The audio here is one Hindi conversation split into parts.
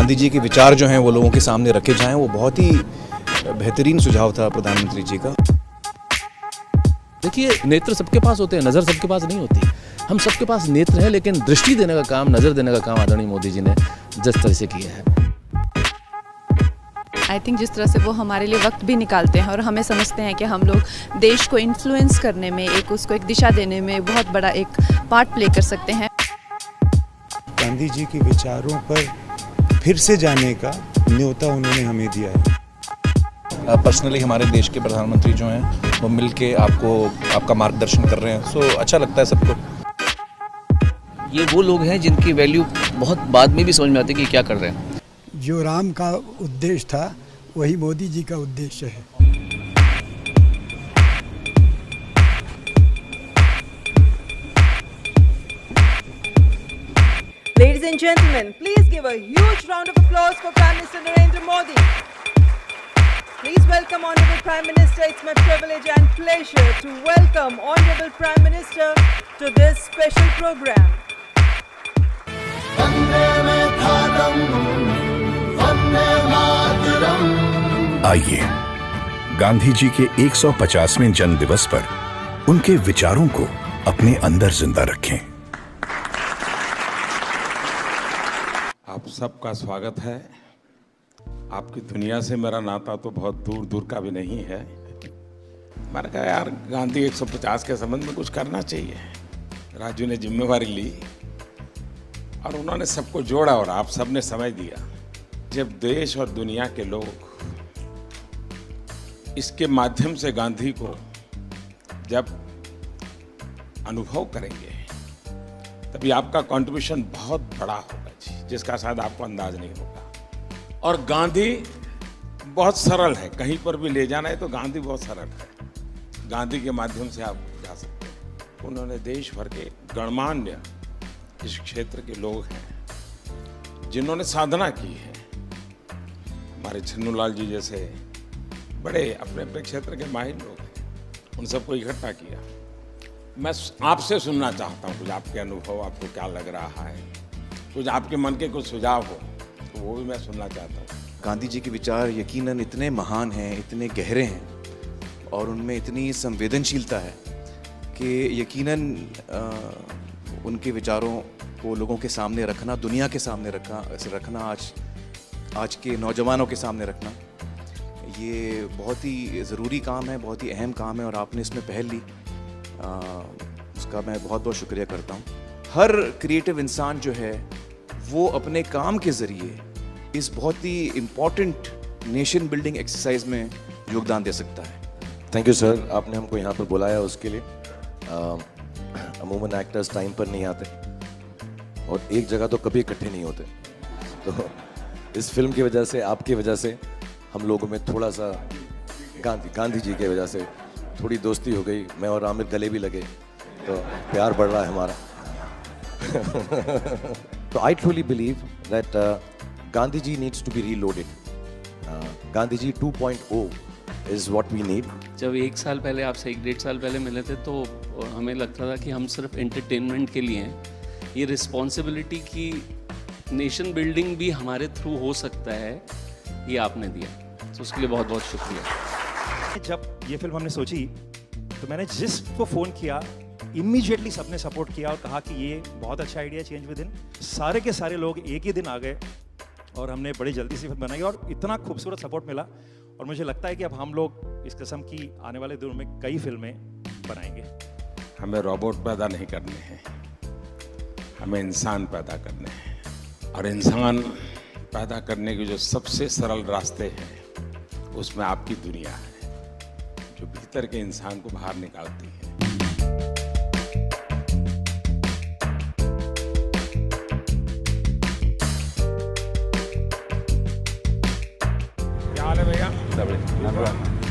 गांधी जी के विचार जो हैं वो लोगों के सामने रखे जाएं, वो बहुत ही बेहतरीन सुझाव था प्रधानमंत्री जी का। देखिए, नेत्र सबके पास होते हैं, नज़र सबके पास नहीं होती। हम सबके पास नेत्र है, लेकिन दृष्टि देने का काम, नज़र देने का काम आदरणीय मोदी जी ने जिस तरह से किया है, आई थिंक जिस तरह से वो हमारे लिए वक्त भी निकालते हैं और हमें समझते हैं कि हम लोग देश को इन्फ्लुएंस करने में, उसको एक दिशा देने में बहुत बड़ा एक पार्ट प्ले कर सकते हैं। गांधी जी के विचारों पर फिर से जाने का न्योता उन्होंने हमें दिया है। पर्सनली हमारे देश के प्रधानमंत्री जो हैं वो मिल के आपका मार्गदर्शन कर रहे हैं, सो अच्छा लगता है सबको। ये वो लोग हैं जिनकी वैल्यू बहुत बाद में भी समझ में आती है कि क्या कर रहे हैं। जो राम का उद्देश्य था वही मोदी जी का उद्देश्य है। Ladies and gentlemen, please give a huge round of applause for Prime Minister Narendra Modi. Please welcome Honorable Prime Minister. It's my privilege and pleasure to welcome Honorable Prime Minister to this special program. आइए गांधी जी के 150वें जन्म दिवस पर उनके विचारों को अपने अंदर जिंदा रखें। आप सबका स्वागत है। आपकी दुनिया से मेरा नाता तो बहुत दूर दूर का भी नहीं है। मैंने कहा यार गांधी 150 के संबंध में कुछ करना चाहिए। राजू ने जिम्मेवारी ली और उन्होंने सबको जोड़ा और आप सबने समझ दिया। जब देश और दुनिया के लोग इसके माध्यम से गांधी को जब अनुभव करेंगे तभी आपका कंट्रीब्यूशन बहुत बड़ा होगा जी, जिसका शायद आपको अंदाज नहीं होगा। और गांधी बहुत सरल है, कहीं पर भी ले जाना है तो गांधी बहुत सरल है। गांधी के माध्यम से आप जा सकते हैं। उन्होंने देश भर के गणमान्य इस क्षेत्र के लोग हैं जिन्होंने साधना की है। हमारे छन्नूलाल जी जैसे बड़े अपने अपने क्षेत्र के माहिर लोग हैं, उन सबको इकट्ठा किया। मैं आपसे सुनना चाहता हूँ कुछ आपके अनुभव, आपको क्या लग रहा है, कुछ आपके मन के कुछ सुझाव हो तो वो भी मैं सुनना चाहता हूँ। गांधी जी के विचार यकीनन इतने महान हैं, इतने गहरे हैं और उनमें इतनी संवेदनशीलता है कि यकीनन उनके विचारों को लोगों के सामने रखना, दुनिया के सामने रखना, आज के नौजवानों के सामने रखना, ये बहुत ही ज़रूरी काम है, बहुत ही अहम काम है और आपने इसमें पहल ली, उसका मैं बहुत बहुत शुक्रिया करता हूँ। हर क्रिएटिव इंसान जो है वो अपने काम के ज़रिए इस बहुत ही इम्पॉर्टेंट नेशन बिल्डिंग एक्सरसाइज में योगदान दे सकता है। थैंक यू सर, आपने हमको यहाँ पर बुलाया उसके लिए। अमूमन एक्टर्स टाइम पर नहीं आते और एक जगह तो कभी इकट्ठे नहीं होते, तो इस फिल्म की वजह से, आपकी वजह से हम लोगों में थोड़ा सा गांधी जी की वजह से थोड़ी दोस्ती हो गई। मैं और आमिर गले भी लगे, तो प्यार बढ़ रहा है हमारा। तो I truly believe that Gandhi ji needs to be reloaded. Gandhi ji 2.0 is what we need. जब 1 साल पहले, आपसे 1-1.5 साल पहले मिले थे तो हमें लगता था कि हम सिर्फ एंटरटेनमेंट के लिए हैं। ये रिस्पॉन्सिबिलिटी की नेशन बिल्डिंग भी हमारे थ्रू हो सकता है, ये आपने दिया, तो उसके लिए बहुत बहुत शुक्रिया। जब ये फिल्म हमने सोची तो मैंने जिसको फ़ोन किया इमीडिएटली सबने सपोर्ट किया और कहा कि ये बहुत अच्छा आइडिया, चेंज विद इन। सारे के सारे लोग एक ही दिन आ गए और हमने बड़ी जल्दी से फिल्म बनाई और इतना खूबसूरत सपोर्ट मिला। और मुझे लगता है कि अब हम लोग इस किस्म की आने वाले दिनों में कई फिल्में बनाएंगे। हमें रोबोट पैदा नहीं करने हैं, हमें इंसान पैदा करने हैं। और इंसान पैदा करने के जो सबसे सरल रास्ते हैं उसमें आपकी दुनिया है, जो भीतर के इंसान को बाहर निकालती है। क्या हाल है भैया?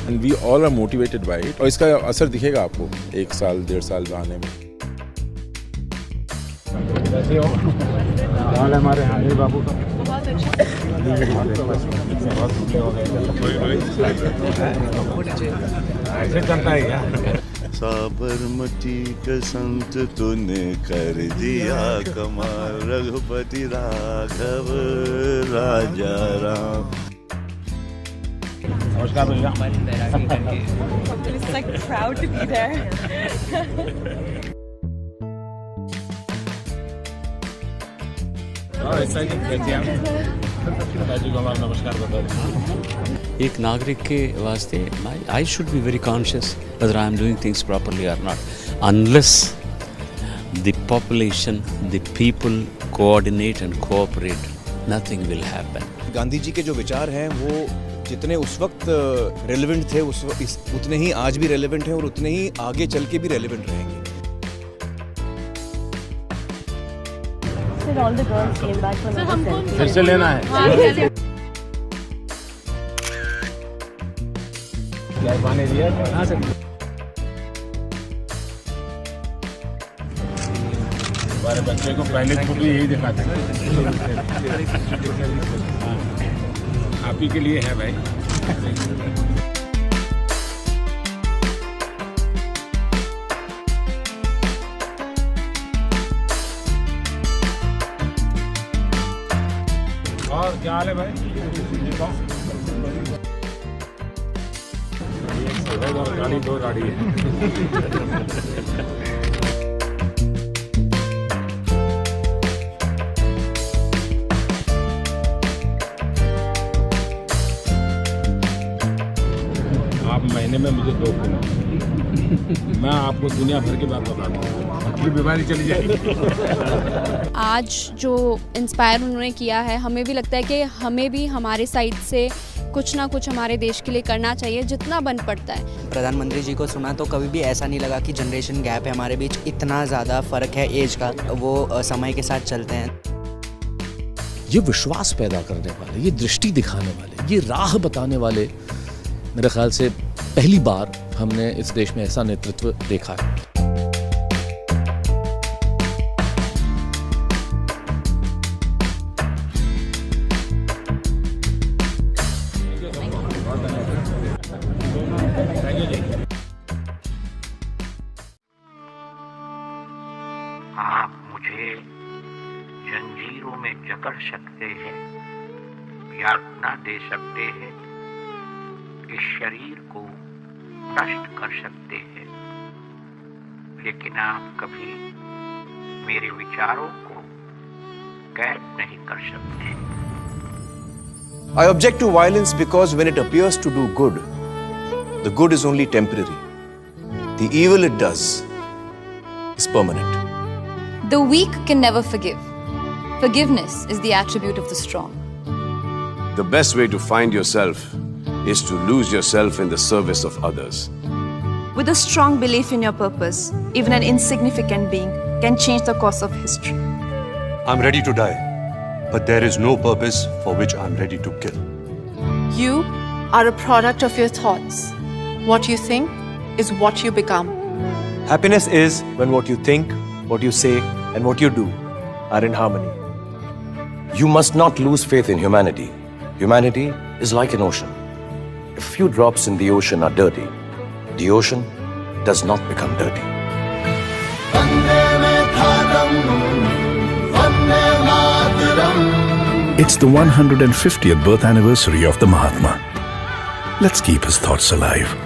And we all are motivated by it. और इसका असर दिखेगा आपको 1 साल 1.5 साल आने में। कैसे हो? हाल हमारे हानिल बाबू का बहुत अच्छा। ऐसे चलता है क्या? साबरमती का संत तूने कर दिया कमाल, रघुपति राघव राजा राम। नमस्कार भैया। It's like proud to be there. नमस्कार बता। एक नागरिक के वास्ते I should be very conscious whether I am doing things properly or not. Unless the population, the people coordinate and cooperate, nothing will happen. Gandhi ji के जो विचार हैं वो जितने उस वक्त रेलेवेंट थे उतने ही आज भी रेलेवेंट हैं और उतने ही आगे चल के भी रेलेवेंट रहेंगे। All the girls came back for another selfie. फिर से लेना है। क्या पानी दिया? हाँ सर। हमारे बच्चे को पहले फोटो यही दिखाते हैं। आप ही के लिए है भाई। और क्या हाल है भाई? गाड़ी दो गाड़ी है। आप महीने में मुझे 2 दिन, मैं आपको दुनिया भर की बात बता दूँ, आपकी बीमारी चली जाएगी। आज जो इंस्पायर उन्होंने किया है, हमें भी लगता है कि हमें भी हमारे साइड से कुछ ना कुछ हमारे देश के लिए करना चाहिए, जितना बन पड़ता है। प्रधानमंत्री जी को सुना तो कभी भी ऐसा नहीं लगा कि जनरेशन गैप है हमारे बीच, इतना ज़्यादा फ़र्क है एज का, वो समय के साथ चलते हैं। ये विश्वास पैदा करने वाले, ये दृष्टि दिखाने वाले, ये राह बताने वाले, मेरे ख्याल से पहली बार हमने इस देश में ऐसा नेतृत्व देखा है। आप मुझे जंजीरों में जकड़ सकते हैं, यातना दे सकते हैं, इस शरीर को नष्ट कर सकते हैं, लेकिन आप कभी मेरे विचारों को कैद नहीं कर सकते। I object to violence because when it appears to do good, the good is only temporary. The evil it does is permanent. The weak can never forgive. Forgiveness is the attribute of the strong. The best way to find yourself is to lose yourself in the service of others. With a strong belief in your purpose, even an insignificant being can change the course of history. I'm ready to die, but there is no purpose for which I'm ready to kill. You are a product of your thoughts. What you think is what you become. Happiness is when what you think, what you say, and what you do are in harmony. You must not lose faith in humanity. Humanity is like an ocean. If a few drops in the ocean are dirty, the ocean does not become dirty. It's the 150th birth anniversary of the Mahatma. Let's keep his thoughts alive.